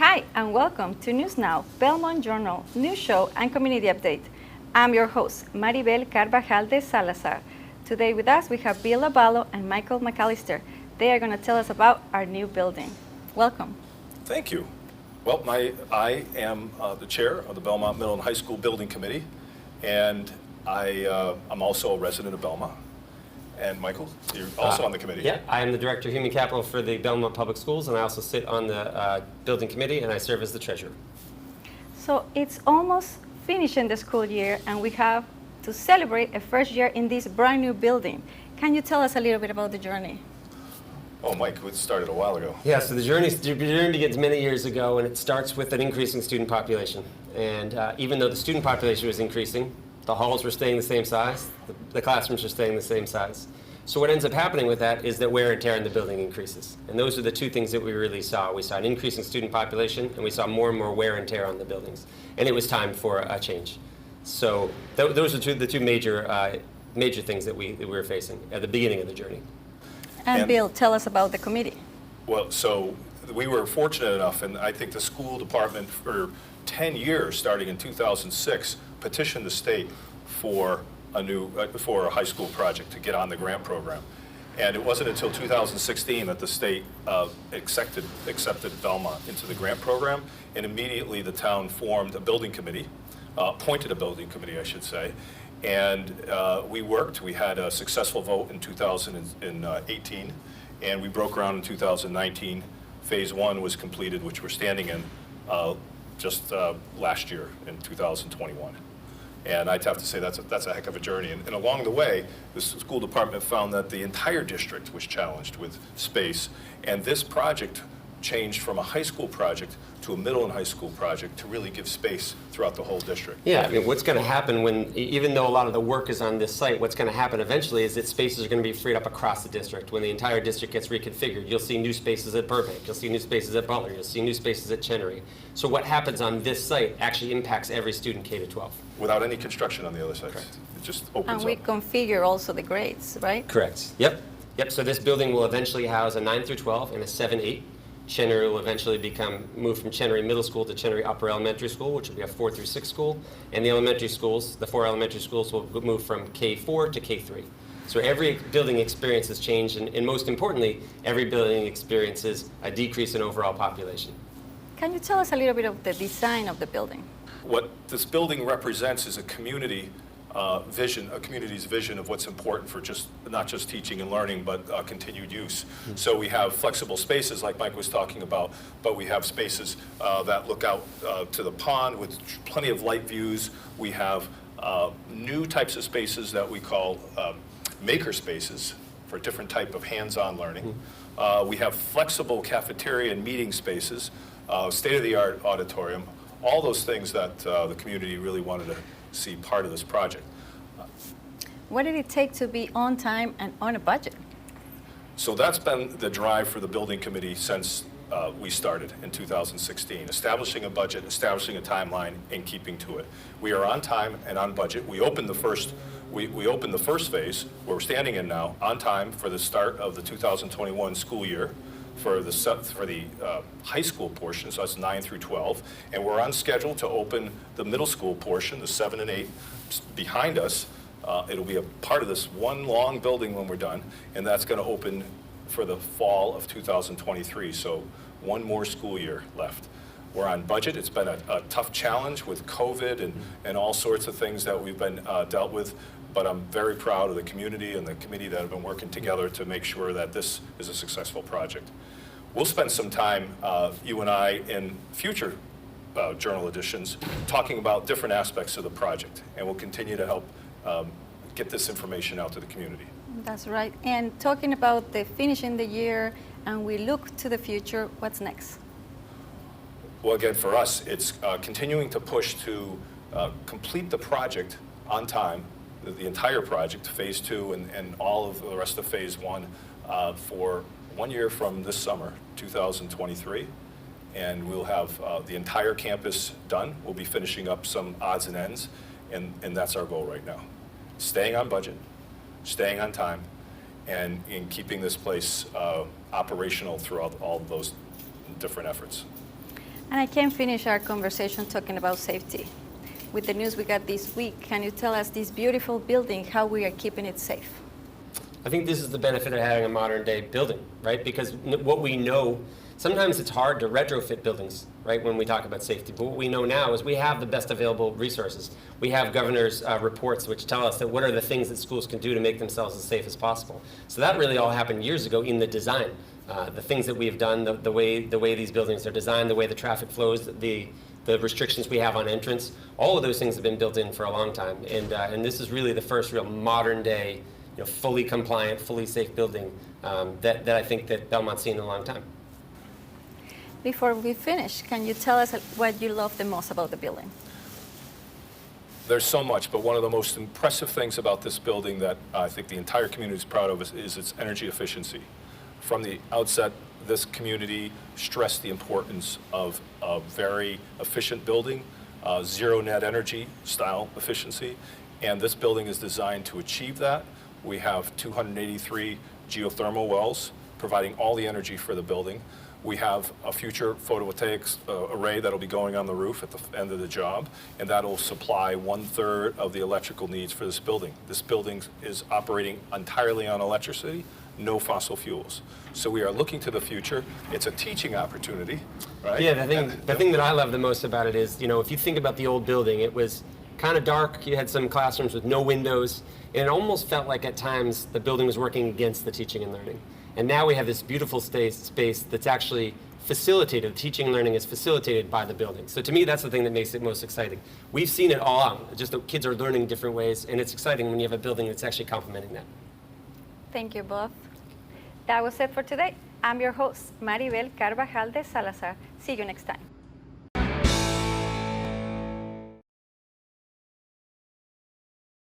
Hi, and welcome to News Now, Belmont Journal, news show and community update. I'm your host, Maribel Carvajal de Salazar. Today with us, we have Bill Lovallo and Michael McAllister. They are going to tell us about our new building. Welcome. Thank you. Well, I am the chair of the Belmont Middle and High School Building Committee, and I'm also a resident of Belmont. And Michael, you're also on the committee. Yeah, I am the Director of Human Capital for the Belmont Public Schools, and I also sit on the Building Committee, and I serve as the treasurer. So it's almost finishing the school year, and we have to celebrate a first year in this brand new building. Can you tell us a little bit about the journey? Oh, Mike, it started a while ago. Yeah, so the journey begins many years ago, and it starts with an increasing student population. And even though the student population was increasing, the halls were staying the same size, the classrooms were staying the same size. So what ends up happening with that is that wear and tear in the building increases. And those are the two things that we really saw. We saw an increasing student population, and we saw more and more wear and tear on the buildings. And it was time for a change. So those are the two major things that we were facing at the beginning of the journey. And Bill, tell us about the committee. Well, so we were fortunate enough, and I think the school department for 10 years, starting in 2006, petitioned the state for a high school project to get on the grant program. And it wasn't until 2016 that the state accepted Belmont into the grant program, and immediately the town formed a building committee, appointed a building committee, I should say, and we worked. We had a successful vote in 2018, and we broke ground in 2019. Phase 1 was completed, which we're standing in just last year in 2021. And I'd have to say that's a heck of a journey. And along the way, the school department found that the entire district was challenged with space. And this project changed from a high school project to a middle and high school project to really give space throughout the whole district. Yeah, I mean, what's going to happen when, even though a lot of the work is on this site, what's going to happen eventually is that spaces are going to be freed up across the district. When the entire district gets reconfigured, you'll see new spaces at Burbank, you'll see new spaces at Butler, you'll see new spaces at Chenery. So what happens on this site actually impacts every student K-12. Without any construction on the other side. Correct. It just opens And we up. configure also the grades, right? Correct. Yep. So this building will eventually house a 9 through 12 and a 7-8. Chenery will eventually move from Chenery Middle School to Chenery Upper Elementary School, which will be a 4 through 6 school. And the elementary schools, the 4 elementary schools, will move from K4 to K3. So every building experiences change, and most importantly, every building experiences a decrease in overall population. Can you tell us a little bit of the design of the building? What this building represents is a community vision, a community's vision of what's important for not just teaching and learning, but continued use. Mm-hmm. So we have flexible spaces like Mike was talking about, but we have spaces that look out to the pond with plenty of light views. We have new types of spaces that we call maker spaces for a different type of hands-on learning. Mm-hmm. We have flexible cafeteria and meeting spaces, state-of-the-art auditorium, all those things that the community really wanted to see part of this project. What did it take to be on time and on a budget? So that's been the drive for the building committee since we started in 2016, establishing a budget, establishing a timeline, and keeping to it. We are on time and on budget. We opened the first phase, where we're standing in now, on time for the start of the 2021 school year. For the high school portion, so that's 9 through 12, and we're on schedule to open the middle school portion, the 7 and 8, behind us. It'll be a part of this one long building when we're done, and that's going to open for the fall of 2023, so one more school year left. We're on budget. It's been a tough challenge with COVID and all sorts of things that we've been dealt with, but I'm very proud of the community and the committee that have been working together to make sure that this is a successful project. We'll spend some time, you and I, in future journal editions, talking about different aspects of the project, and we'll continue to help get this information out to the community. That's right. And talking about the finishing the year, and we look to the future, what's next? Well, again, for us, it's continuing to push to complete the project on time, the entire project, phase 2 and all of the rest of phase 1 for 1 year from this summer, 2023. And we'll have the entire campus done. We'll be finishing up some odds and ends, and that's our goal right now. Staying on budget, staying on time, and in keeping this place operational throughout all of those different efforts. And I can't finish our conversation talking about safety. With the news we got this week, can you tell us this beautiful building, how we are keeping it safe? I think this is the benefit of having a modern day building, right? Because what we know, sometimes it's hard to retrofit buildings, right, when we talk about safety. But what we know now is we have the best available resources. We have governor's reports which tell us that what are the things that schools can do to make themselves as safe as possible. So that really all happened years ago in the design. The things that we have done, the way these buildings are designed, the way the traffic flows, the restrictions we have on entrance, all of those things have been built in for a long time. And this is really the first real modern day, fully compliant, fully safe building that I think that Belmont's seen in a long time. Before we finish, can you tell us what you love the most about the building? There's so much, but one of the most impressive things about this building that I think the entire community is proud of is its energy efficiency. From the outset, this community stressed the importance of a very efficient building, zero net energy style efficiency, and this building is designed to achieve that. We have 283 geothermal wells providing all the energy for the building. We have a future photovoltaic array that'll be going on the roof at the end of the job, and that'll supply 1/3 of the electrical needs for this building. This building is operating entirely on electricity, no fossil fuels. So we are looking to the future. It's a teaching opportunity, right? Yeah, the thing that I love the most about it is, if you think about the old building, it was kind of dark. You had some classrooms with no windows, and it almost felt like at times the building was working against the teaching and learning. And now we have this beautiful space that's actually facilitated. Teaching and learning is facilitated by the building. So to me, that's the thing that makes it most exciting. We've seen it all out. Just the kids are learning different ways, and it's exciting when you have a building that's actually complementing that. Thank you both. That was it for today. I'm your host, Maribel Carvajal de Salazar. See you next time.